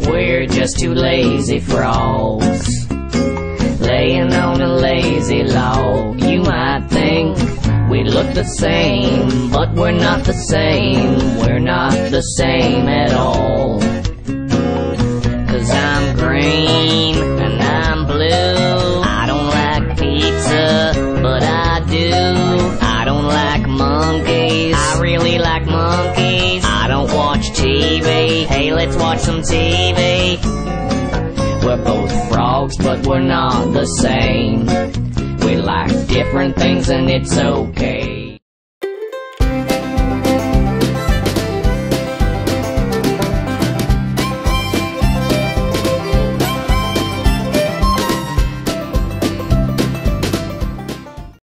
We're just two lazy frogs laying on a lazy log. You might think we look the same, but we're not the same. We're not the same at all. 'Cause I'm green and I'm blue. I don't like pizza, but I do. I don't like monkeys. I really like monkeys. I don't watch TV. Hey, let's watch some TV. We're both frogs, but we're not the same. We like different things and it's okay.